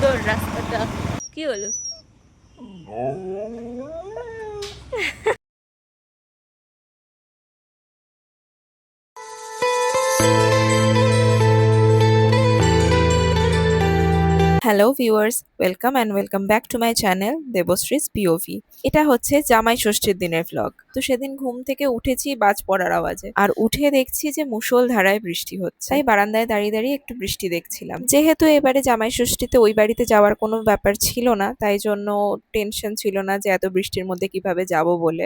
সুন্দর রাস্তাটা। কি হলো? Hello viewers, welcome back to my channel Debashree's POV. এটা হচ্ছে জামাই ষষ্ঠীর দিনের ভ্লগ। তো সেদিন ঘুম থেকে উঠেছি বাজ পড়ার আওয়াজে, আর উঠে দেখছি যে মুষলধারায় বৃষ্টি হচ্ছে। তাই বারান্দায় দাঁড়িয়ে দাঁড়িয়ে একটু বৃষ্টি দেখছিলাম। যেহেতু এবারে জামাই ষষ্ঠীতে ওই বাড়িতে যাওয়ার কোনো ব্যাপার ছিল না, তাই জন্য টেনশন ছিল না যে এত বৃষ্টির মধ্যে কিভাবে যাব বলে।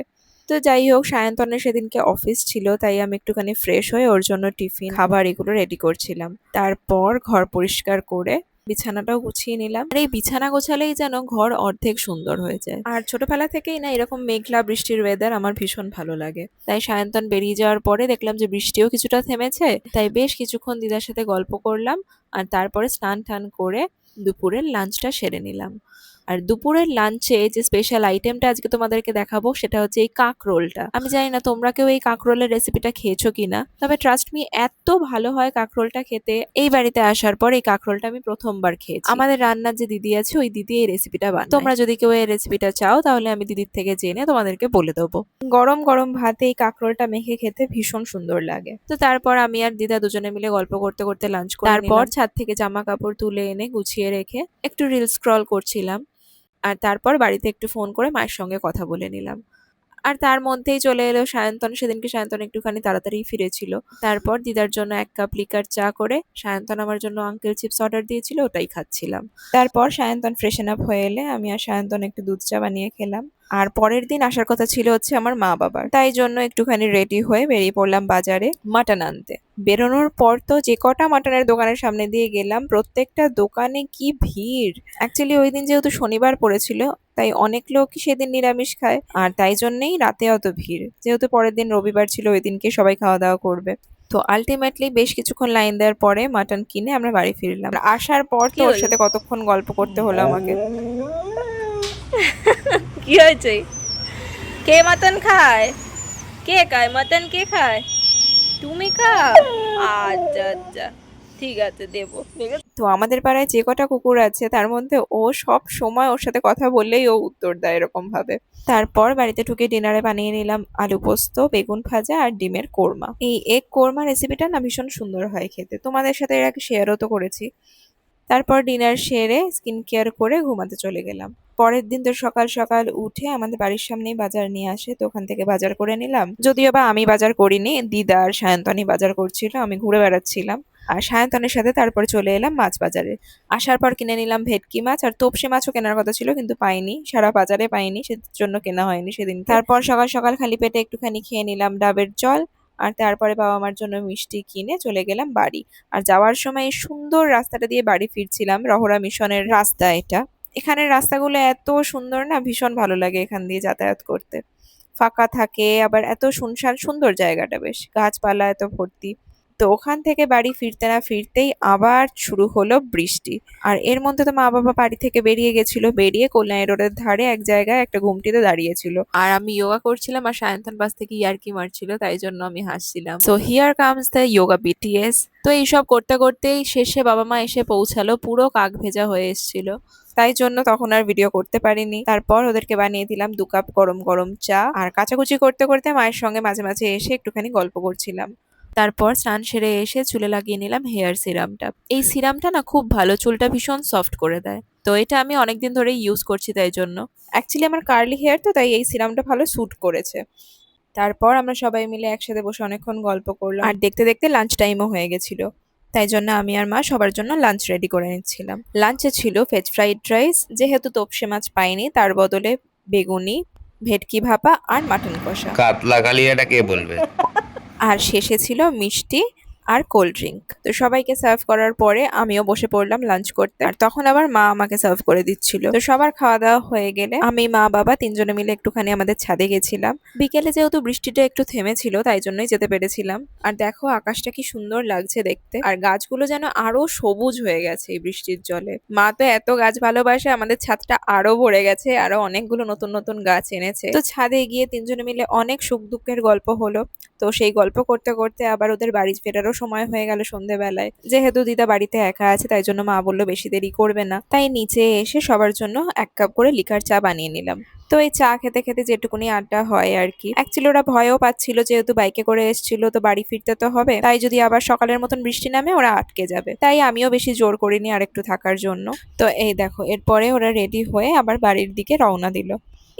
তো যাই হোক, সায়ন্তনের সেদিনকে অফিস ছিল, তাই আমি একটুখানি ফ্রেশ হয়ে ওর জন্য টিফিন খাবার এগুলো রেডি করছিলাম। তারপর ঘর পরিষ্কার করে বিছানাটাও গুছিয়ে নিলাম। আর এই বিছানা গোছালেই যেন ঘর অর্ধেক সুন্দর হয়ে যায়। আর ছোটবেলা থেকেই না এরকম মেঘলা বৃষ্টির ওয়েদার আমার ভীষণ ভালো লাগে। তাই সায়ন্তন বেরিয়ে যাওয়ার পরে দেখলাম যে বৃষ্টিও কিছুটা থেমেছে, তাই বেশ কিছুক্ষণ দিদার সাথে গল্প করলাম। আর তারপরে স্নান টান করে দুপুরের লাঞ্চটা সেরে নিলাম। আর দুপুরের লাঞ্চে যে স্পেশাল আইটেমটা আজকে তোমাদেরকে দেখাবো সেটা হচ্ছে এই কাকরোলটা। আমি জানি না তোমরা কেউ এই কাকরোলের রেসিপিটা খেয়েছো কিনা, তবে ট্রাস্ট মি, এত ভালো হয় কাকরোলটা খেতে। এই বাড়িতে আসার পর এই কাকরোলটা আমি প্রথমবার খেয়েছি। আমাদের রান্নার যে দিদি আছে ওই দিদি এই রেসিপিটা বানায়। তোমরা যদি কেউ এই রেসিপিটা চাও তাহলে আমি দিদির থেকে জেনে তোমাদেরকে বলে দেবো। গরম গরম ভাতে এই কাকরোলটা মেখে খেতে ভীষণ সুন্দর লাগে। তো তারপর আমি আর দিদা দুজনে মিলে গল্প করতে করতে লাঞ্চ করে তারপর ছাদ থেকে জামা কাপড় তুলে এনে গুছিয়ে রেখে একটু রিল স্ক্রল করছিলাম। আর তারপর বাড়িতে একটু ফোন করে মায়ের সঙ্গে কথা বলে নিলাম। আর তার মধ্যেই চলে এলো সায়ন্তন। সেদিনকে সায়ন্তন একটুখানি তাড়াতাড়ি ফিরেছিল। তারপর দিদার জন্য 1 কাপ লিকার চা করে সায়ন্তন আমার জন্য আঙ্কেল চিপস অর্ডার দিয়েছিল, ওটাই খাচ্ছিলাম। তারপর সায়ন্তন ফ্রেশন আপ হয়ে এলে আমি আর সায়ন্তন একটু দুধ চা বানিয়ে খেলাম। আর পরের দিন আসার কথা ছিল হচ্ছে আমার মা বাবার, তাই জন্য একটুখানি রেডি হয়ে বেরিয়ে পড়লাম বাজারে মাটন আনতে। বেরোনোর পর তো যে কটা মাটনের দোকানের সামনে দিয়ে গেলাম, প্রত্যেকটা দোকানে কি ভিড়। অ্যাকচুয়ালি ওই দিন যেহেতু শনিবার পড়েছিল, তাই অনেক লোকই সেদিন নিরামিষ খায়, আর তাই জন্যেই রাতে অত ভিড়। যেহেতু পরের দিন রবিবার ছিল, ওই দিনকে সবাই খাওয়া দাওয়া করবে। তো আলটিমেটলি বেশ কিছুক্ষণ লাইন দেওয়ার পরে মাটন কিনে আমরা বাড়ি ফিরলাম। আর আসার পর তো কি ওর হলো? সাথে কতক্ষণ গল্প করতে হলো আমাকে। কি হয়েছে? কে মটন খায়? কে খায় মটন? কে খায়? তুমি খাও? আচ্ছা আচ্ছা, ঠিক আছে, দেবো। তো আমাদের পাড়ায় যে কটা কুকুর আছে তার মধ্যে ও সব সময় ওর সাথে কথা বললেই ও উত্তর দেয় এরকম ভাবে। তারপর বাড়িতে ঢুকে ডিনারে বানিয়ে নিলাম আলু পোস্ত, বেগুন ভাজা আর ডিমের কোরমা। এই এগ কোরমা রেসিপিটা না ভীষণ সুন্দর হয় খেতে, তোমাদের সাথে এর আগে শেয়ারও তো করেছি। তারপর ডিনার সেরে স্কিন কেয়ার করে ঘুমাতে চলে গেলাম। পরের দিন তো সকাল সকাল উঠে আমাদের বাড়ির সামনেই বাজার নিয়ে আসে, তো ওখান থেকে বাজার করে নিলাম। যদিও বা আমি বাজার করিনি, দিদা আর সায়ন্তনই বাজার করছিল, আমি ঘুরে বেড়াচ্ছিলাম। আর সায়ন্তনের সাথে তারপর চলে এলাম মাছ বাজারে। আসার পর কিনে নিলাম ভেটকি মাছ, আর তোপসে মাছও কেনার কথা ছিল কিন্তু পাইনি, সারা বাজারে পাইনি, সেজন্য কেনা হয়নি সেদিন। তারপর সকাল সকাল খালি পেটে একটুখানি খেয়ে নিলাম ডাবের জল। আর তারপরে বাবা মার জন্য মিষ্টি কিনে চলে গেলাম বাড়ি। আর যাওয়ার সময় এই সুন্দর রাস্তাটা দিয়ে বাড়ি ফিরছিলাম, রহরা মিশনের রাস্তা এটা। এখানের রাস্তাগুলো এত সুন্দর না, ভীষণ ভালো লাগে এখান দিয়ে যাতায়াত করতে। ফাঁকা থাকে, আবার এত শুনশান সুন্দর জায়গাটা, বেশ গাছপালা এত ভর্তি। তো ওখান থেকে বাড়ি ফিরতে না ফিরতেই আবার শুরু হলো বৃষ্টি। আর এর মধ্যে তো মা বাবা বাড়ি থেকে বেরিয়ে গেছিল, বেরিয়ে কল্যাণী রোডের ধারে এক জায়গায় একটা ঘুমটিতে দাঁড়িয়েছিল, আর আমি যোগা করছিলাম আর সায়ন্তন পাশ থেকে ইয়ার্কি মারছিল, তাই জন্য আমি হাসছিলাম। So here comes the yoga BTS. তো এইসব করতে করতেই শেষে বাবা মা এসে পৌঁছালো, পুরো কাক ভেজা হয়ে এসেছিল, তাই জন্য তখন আর ভিডিও করতে পারিনি। তারপর ওদেরকে বানিয়ে দিলাম 2 কাপ গরম গরম চা, আর কাচাকুচি করতে করতে মায়ের সঙ্গে মাঝে মাঝে এসে একটুখানি গল্প করছিলাম। তারপর স্নান সেরে এসে চুলে লাগিয়ে নিলাম হেয়ার সিরামটা। এই সিরামটা না খুব ভালো, চুলটা ভীষণ সফট করে দেয়। তো এটা আমি অনেকদিন ধরেই ইউজ করছি, তাই জন্য অ্যাকচুয়ালি আমার কার্লি হেয়ার তো, তাই এই সিরামটা ভালো স্যুট করেছে। তারপর আমরা সবাই মিলে একসাথে বসে অনেকক্ষণ গল্প করলাম, আর দেখতে দেখতে লাঞ্চ টাইমও হয়ে গেছিল। তাই জন্য আমি আর মা সবার জন্য লাঞ্চ রেডি করে নিচ্ছিলাম। লাঞ্চে ছিল ভেজ ফ্রাইড রাইস, যেহেতু তোপসে মাছ পাইনি তার বদলে বেগুনি, ভেটকি ভাপা আর মাটন কষা। কাতলা কালিয়াটা কে বলবে? আর শেষে ছিল মিষ্টি আর কোল্ড ড্রিঙ্ক। তো সবাইকে সার্ভ করার পরে আমিও বসে পড়লাম লাঞ্চ করতে, আর তখন আবার মা আমাকে সার্ভ করে দিচ্ছিল। তো সবার খাওয়া দাওয়া হয়ে গেলে আমি মা বাবা তিনজনে মিলে একটুখানি আমাদের ছাদে গেছিলাম। বিকেলে যেহেতু বৃষ্টিটা একটু থেমেছিল, তাই জন্যই যেতে পেরেছিলাম। আর দেখো আকাশটা কি সুন্দর লাগছে দেখতে, আর গাছগুলো যেন আরো সবুজ হয়ে গেছে এই বৃষ্টির জলে। মা তো এত গাছ ভালোবাসে, আমাদের ছাদটা আরো ভরে গেছে, আরো অনেকগুলো নতুন নতুন গাছ এনেছে। তো ছাদে গিয়ে তিনজনে মিলে অনেক সুখ দুঃখের গল্প হলো। তো তো সেই গল্প করতে করতে আবার ওদের বাড়ি ফেরারও সময় হয়ে গেল সন্ধেবেলায়। যেহেতু দিদা বাড়িতে একা আছে তাই জন্য মা বললো বেশি দেরি করবে না, তাই নিচে এসে সবার জন্য 1 কাপ করে লিকার চা বানিয়ে নিলাম। তো এই চা খেতে খেতে যেটুকুনি আড্ডা হয় আর কি। অ্যাকচুয়ালি ওরা ভয়ও পাচ্ছিল, যেহেতু বাইকে করে এসেছিল তো বাড়ি ফিরতে তো হবে, তাই যদি আবার সকালের মতন বৃষ্টি নামে ওরা আটকে যাবে, তাই আমিও বেশি জোর করিনি আর একটু থাকার জন্য। তো এই দেখো এরপরে ওরা রেডি হয়ে আবার বাড়ির দিকে রওনা দিল।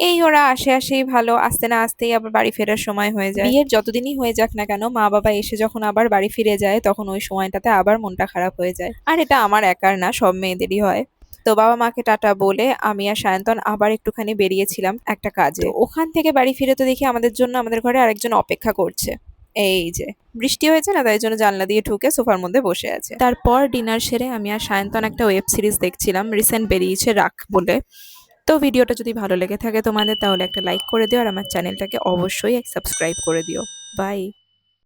এই ওরা আসেই ভালো, আসতে না আসতেই আবার বাড়ি ফেরার সময় হয়ে যায়। বিয়ের যতদিনই হয়ে যাক না কেন, মা বাবা এসে যখন আবার বাড়ি ফিরে যায় তখন ওই সময়টাতে আবার মনটা খারাপ হয়ে যায়। আর এটা আমার একার না, সব মেয়েদেরই হয়। তো বাবা মাকে টাটা বলে আমি আর সায়ন্তন আবার একটুখানি বেরিয়েছিলাম একটা কাজে। তো ওখান থেকে বাড়ি ফিরে তো দেখি আমাদের জন্য আমাদের ঘরে আরেকজন অপেক্ষা করছে। এই যে বৃষ্টি হয়েছে না, তাই জন্য জানলা দিয়ে ঢুকে সোফার মধ্যে বসে আছে। তারপর ডিনার সেরে আমি আর সায়ন্তন একটা ওয়েব সিরিজ দেখছিলাম, রিসেন্ট বেরিয়েছে রাখ বলে। তো ভিডিওটা যদি ভালো লেগে থাকে তোমাদের তাহলে একটা লাইক করে দিও আর আমার চ্যানেলটাকে অবশ্যই সাবস্ক্রাইব করে দিও। বাই।